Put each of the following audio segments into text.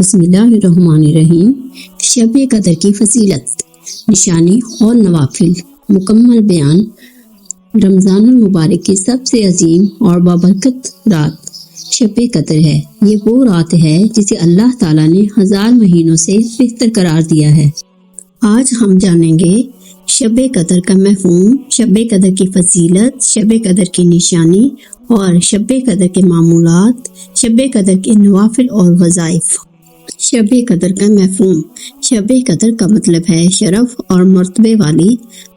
بسم اللہ الرحمن الرحیم۔ شب قدر کی فضیلت، نشانی اور نوافل، مکمل بیان۔ رمضان المبارک کی سب سے عظیم اور بابرکت رات شب قدر ہے۔ یہ وہ رات ہے جسے اللہ تعالیٰ نے 1000 مہینوں سے بہتر قرار دیا ہے۔ آج ہم جانیں گے شب قدر کا مفہوم، شب قدر کی فضیلت، شب قدر کی نشانی اور شب قدر کے معمولات، شب قدر کے نوافل اور وظائف۔ شب قدر کا مفہوم۔ شب قدر کا مطلب ہے شرف اور مرتبے والی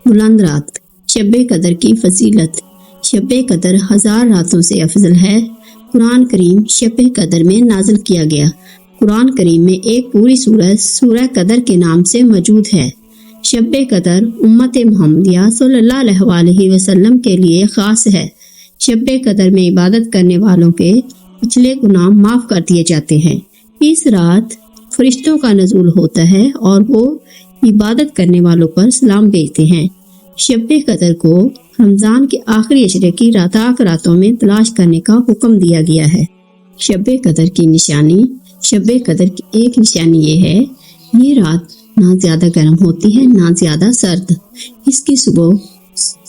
بلند رات۔ شب قدر کی فضیلت، شب قدر 1000 راتوں سے افضل ہے۔ قرآن کریم شب قدر میں نازل کیا گیا۔ قرآن کریم میں ایک پوری سورہ سورہ قدر کے نام سے موجود ہے۔ شب قدر امت محمدیہ صلی اللہ علیہ وسلم کے لیے خاص ہے۔ شب قدر میں عبادت کرنے والوں کے پچھلے گناہ معاف کر دیے جاتے ہیں۔ اس رات فرشتوں کا نزول ہوتا ہے اور وہ عبادت کرنے والوں پر سلام بھیجتے ہیں۔ شب قدر کو رمضان کے آخری عشرے کی راتوں میں تلاش کرنے کا حکم دیا گیا ہے۔ شب قدر کی نشانی۔ شب قدر کی ایک نشانی یہ ہے، یہ رات نہ زیادہ گرم ہوتی ہے نہ زیادہ سرد۔ اس کی صبح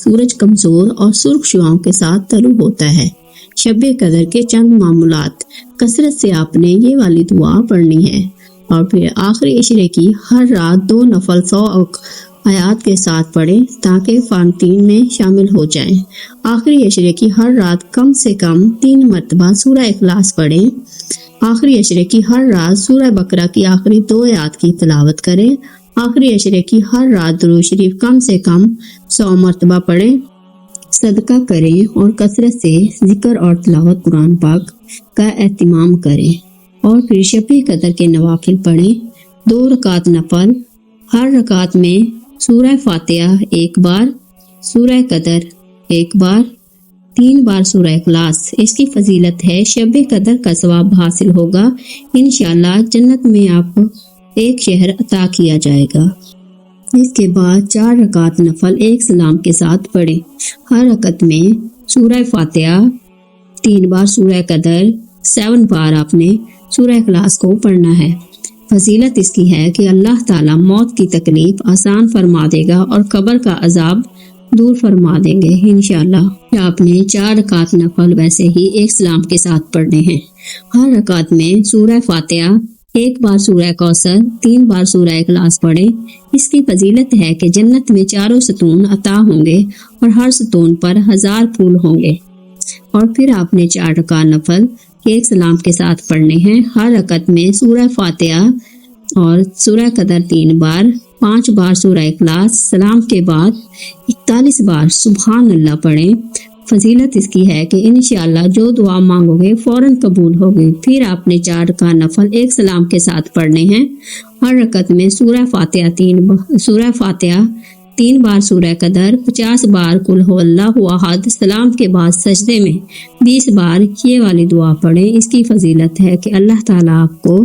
سورج کمزور اور سرخ شعاؤں کے ساتھ طلوع ہوتا ہے۔ شب قدر کے چند معمولات۔ کثرت سے آپ نے یہ والی دعا پڑھنی ہے اور پھر آخری عشرے کی ہر رات 2 نفل 100 آیات کے ساتھ پڑھیں تاکہ فانتین میں شامل ہو جائیں۔ آخری عشرے کی ہر رات کم سے کم 3 مرتبہ سورہ اخلاص پڑھیں۔ آخری عشرے کی ہر رات سورہ بقرہ کی آخری 2 آیات کی تلاوت کریں۔ آخری عشرے کی ہر رات درود شریف کم سے کم 100 مرتبہ پڑھیں۔ صدقہ کریں اور کثرت سے ذکر اور تلاوت قرآن پاک کا اہتمام کریں، اور پھر شب قدر کے نوافل پڑھیں۔ 2 رکعت نفل، ہر رکعت میں سورہ فاتحہ 1 بار، سورہ قدر 1 بار، 3 بار سورہ اخلاص۔ اس کی فضیلت ہے شب قدر کا ثواب حاصل ہوگا۔ انشاءاللہ جنت میں آپ کو ایک شہر عطا کیا جائے گا۔ اس کے بعد 4 رکعت نفل ایک سلام کے ساتھ پڑھیں۔ ہر رکعت میں سورہ فاتحہ 3 بار، سورہ قدر 7 بار آپ نے سورہ اخلاص کو پڑھنا ہے۔ فضیلت اس کی ہے کہ اللہ تعالیٰ موت کی تکلیف آسان فرما دے گا اور قبر کا عذاب دور فرما دیں گے انشاءاللہ۔ آپ نے 4 رکعت نفل ویسے ہی ایک سلام کے ساتھ پڑھنے ہیں۔ ہر رکعت میں سورہ فاتحہ 1 بار، سورہ کوثر 3 بار سورہ اخلاص پڑھیں۔ اس کی فضیلت ہے کہ جنت میں 4 ستون عطا ہوں گے اور ہر ستون پر 1000 پھول ہوں گے۔ اور پھر آپ نے 4 رکعت نفل ایک سلام کے ساتھ پڑھنے ہیں۔ ہر رکعت میں سورہ فاتحہ اور سورہ قدر 3 بار، 5 بار سورہ اخلاص، سلام کے بعد 41 بار سبحان اللہ پڑھیں۔ فضیلت اس کی ہے کہ انشاءاللہ جو دعا مانگو گے فوراً قبول ہوگی۔ پھر آپ نے 4 رکعت نفل ایک سلام کے ساتھ پڑھنے ہیں۔ ہر رکعت میں سورہ فاتحہ 3 بار، سورہ قدر 50 بار، قل هو اللہ احد، سلام کے بعد سجدے میں 20 بار یہ والی دعا پڑھیں۔ اس کی فضیلت ہے کہ اللہ تعالیٰ آپ کو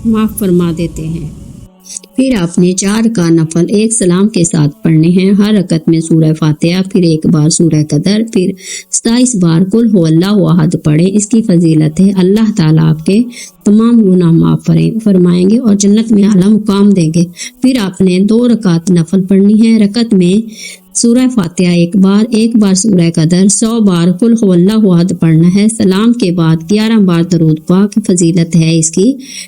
معاف فرما دیتے ہیں۔ پھر آپ نے 4 رکعت نفل ایک سلام کے ساتھ پڑھنے ہیں۔ ہر رکعت میں سورہ فاتحہ، پھر 1 بار سورہ قدر، پھر 27 بار قل هو اللہ احد پڑھیں۔ اس کی فضیلت ہے اللہ تعالیٰ آپ کے تمام گناہ معاف فرمائیں گے اور جنت میں اعلیٰ مقام دیں گے۔ پھر آپ نے 2 رکعت نفل پڑھنی ہے۔ رکعت میں سورہ فاتحہ 1 بار سورہ قدر 100 بار قل هو اللہ احد پڑھنا ہے۔ سلام کے بعد 11 بار درود پاک۔ فضیلت ہے اس کی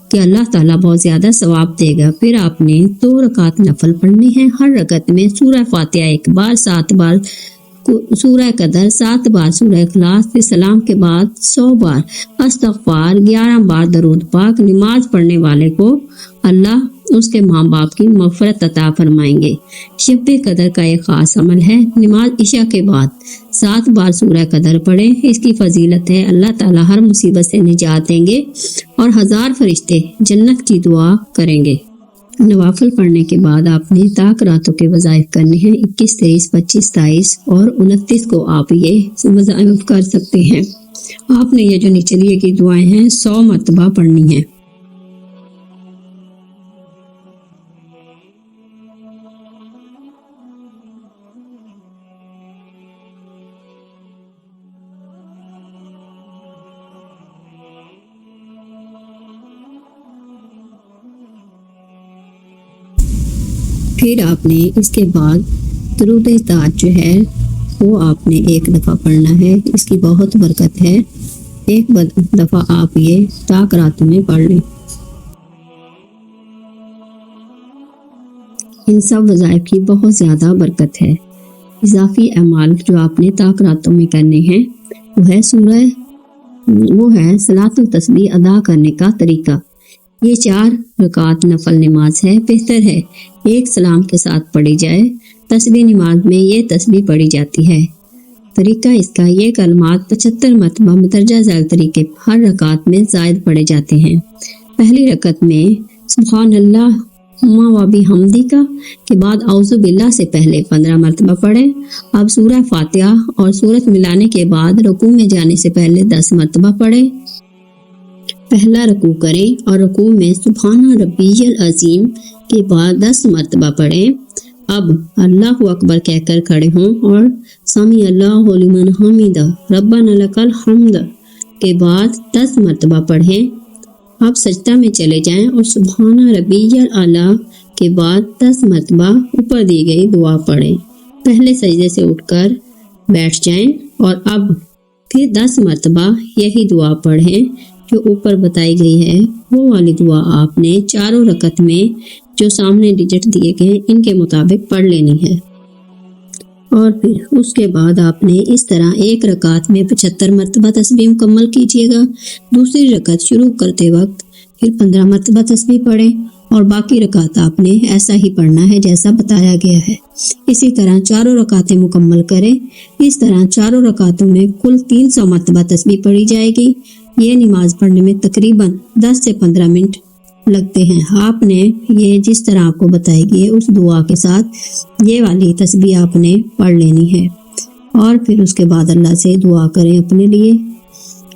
کہ اللہ تعالیٰ بہت زیادہ ثواب دے گا۔ پھر آپ نے 2 رکعت نفل پڑھنی ہے۔ ہر رکعت میں سورہ فاتحہ 1 بار، 7 بار سورہ قدر، 7 بار سورہ اخلاص، پھر سلام کے بعد 100 بار استغفار، 11 بار درود پاک۔ نماز پڑھنے والے کو اللہ اس کے ماں باپ کی مغفرت عطا فرمائیں گے۔ شب قدر کا ایک خاص عمل ہے، نماز عشاء کے بعد 7 بار سورہ قدر پڑھیں۔ اس کی فضیلت ہے اللہ تعالیٰ ہر مصیبت سے نجات دیں گے اور 1000 فرشتے جنت کی دعا کریں گے۔ نوافل پڑھنے کے بعد آپ نے طاق راتوں کے وظائف کرنے ہیں۔ 21، 23، 25، 27 اور 29 کو آپ یہ وظائف کر سکتے ہیں۔ آپ نے یہ جو نیچے دیے کی دعائیں ہیں 100 مرتبہ پڑھنی ہیں۔ پھر آپ نے اس کے بعد درود تاج جو ہے وہ آپ نے ایک دفعہ پڑھنا ہے، اس کی بہت برکت ہے، ایک دفعہ آپ یہ طاق راتوں میں پڑھ لیں۔ ان سب وظائف کی بہت زیادہ برکت ہے۔ اضافی اعمال جو آپ نے طاق راتوں میں کرنے ہیں وہ ہے صلاۃ التسبیح ادا کرنے کا طریقہ۔ یہ 4 رکعت نفل نماز ہے، بہتر ہے ایک سلام کے ساتھ پڑھی جائے۔ تسبیح نماز میں یہ تسبیح پڑھی جاتی ہے۔ طریقہ اس کا یہ کلمات 75 مرتبہ مندرجہ ذیل طریقے ہر رکعت میں زائد پڑھے جاتے ہیں۔ پہلی رکعت میں سبحان اللہ و بحمدہ کے بعد اعوذ باللہ سے پہلے 15 مرتبہ پڑھیں۔ اب سورہ فاتحہ اور سورت ملانے کے بعد رکوع میں جانے سے پہلے 10 مرتبہ پڑھیں۔ پہلا رکوع کریں اور رکوع میں سبحان ربی العظیم کے بعد 10 مرتبہ پڑھیں۔ اب اللہ اکبر کہہ کر کھڑے ہوں اور سمیع اللہ لمن حمدہ ربنا لک الحمد کے بعد 10 مرتبہ پڑھیں۔ اب سجدہ میں چلے جائیں اور سبحان ربی الاعلیٰ کے بعد 10 مرتبہ اوپر دی گئی دعا پڑھیں۔ پہلے سجدے سے اٹھ کر بیٹھ جائیں اور اب پھر 10 مرتبہ یہی دعا پڑھیں جو اوپر بتائی گئی ہے۔ وہ والی دعا آپ نے 4 رکعت میں جو سامنے ڈیجٹ دیے گئے ان کے مطابق پڑھ لینی ہے، اور پھر اس کے بعد آپ نے اس طرح ایک رکعت میں 75 مرتبہ تسبیح مکمل کیجیے گا۔ دوسری رکعت شروع کرتے وقت پھر 15 مرتبہ تسبیح پڑھیں اور باقی رکعت آپ نے ایسا ہی پڑھنا ہے جیسا بتایا گیا ہے۔ اسی طرح 4 رکعتیں مکمل کریں۔ اس طرح 4 رکعتوں میں کل 300 مرتبہ تسبیح پڑھی جائے گی۔ یہ نماز پڑھنے میں تقریباً 10 سے 15 منٹ لگتے ہیں۔ آپ نے یہ جس طرح آپ کو بتائی گئی ہے اس دعا کے ساتھ یہ والی تسبیح آپ نے پڑھ لینی ہے، اور پھر اس کے بعد اللہ سے دعا کریں اپنے لیے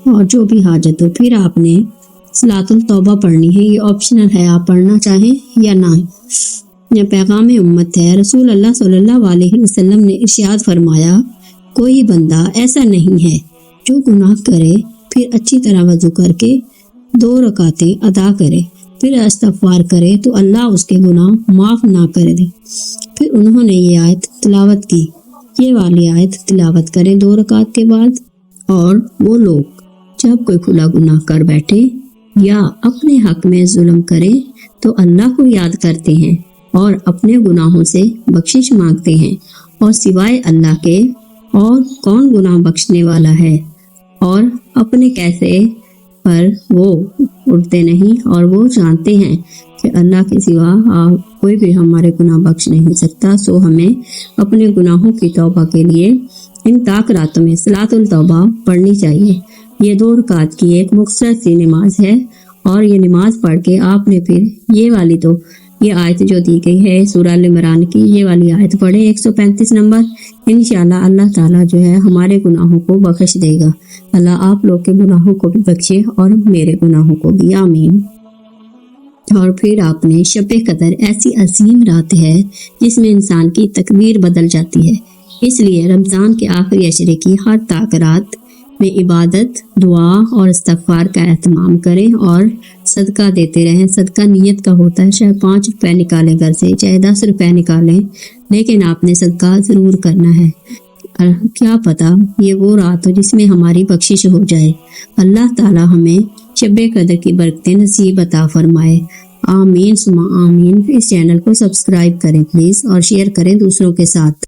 اور جو بھی حاجت ہو۔ پھر آپ نے صلاۃ التوبہ پڑھنی ہے، یہ آپشنل ہے، آپ پڑھنا چاہیں یا نہ۔ یہ پیغام امت ہے۔ رسول اللہ صلی اللہ علیہ وسلم نے ارشاد فرمایا، کوئی بندہ ایسا نہیں ہے جو گناہ کرے پھر اچھی طرح وضو کر کے 2 رکعتیں ادا کرے پھر استغفار کرے تو اللہ اس کے گناہ معاف نہ کر دے۔ پھر انہوں نے یہ آیت تلاوت کی، یہ والی آیت تلاوت کریں 2 رکعت کے بعد۔ اور وہ لوگ جب کوئی کھلا گناہ کر بیٹھے یا اپنے حق میں ظلم کرے تو اللہ کو یاد کرتے ہیں اور اپنے گناہوں سے بخشش مانگتے ہیں، اور سوائے اللہ کے اور کون گناہ بخشنے والا ہے، اور اپنے کیسے پر وہ اڑتے نہیں، اور وہ جانتے ہیں کہ اللہ کے سوا کوئی بھی ہمارے گناہ بخش نہیں سکتا۔ سو ہمیں اپنے گناہوں کی توبہ کے لیے ان طاق راتوں میں صلاۃ التوبہ پڑھنی چاہیے۔ یہ 2 رکعت کی ایک مختصر سی نماز ہے، اور یہ نماز پڑھ کے آپ نے پھر یہ والی تو یہ آیت جو دی گئی ہے سورہ ال عمران کی، یہ والی آیت پڑھے 135 نمبر۔ انشاءاللہ اللہ تعالیٰ جو ہے ہمارے گناہوں کو بخش دے گا۔ اللہ آپ لوگ کے گناہوں کو بھی بخشے اور میرے گناہوں کو بھی، آمین۔ اور پھر آپ نے شب قدر ایسی عظیم رات ہے جس میں انسان کی تقدیر بدل جاتی ہے، اس لیے رمضان کے آخری عشرے کی ہر طاق رات میں عبادت، دعا اور استغفار کا اہتمام کریں اور صدقہ دیتے رہیں۔ صدقہ نیت کا ہوتا ہے، چاہے 5 روپے نکالیں گھر سے، چاہے 10 روپے نکالیں، لیکن آپ نے صدقہ ضرور کرنا ہے۔ کیا پتا یہ وہ رات ہو جس میں ہماری بخشش ہو جائے۔ اللہ تعالی ہمیں شب قدر کی برکتیں نصیب عطا فرمائے، آمین ثم آمین۔ اس چینل کو سبسکرائب کریں پلیز، اور شیئر کریں دوسروں کے ساتھ۔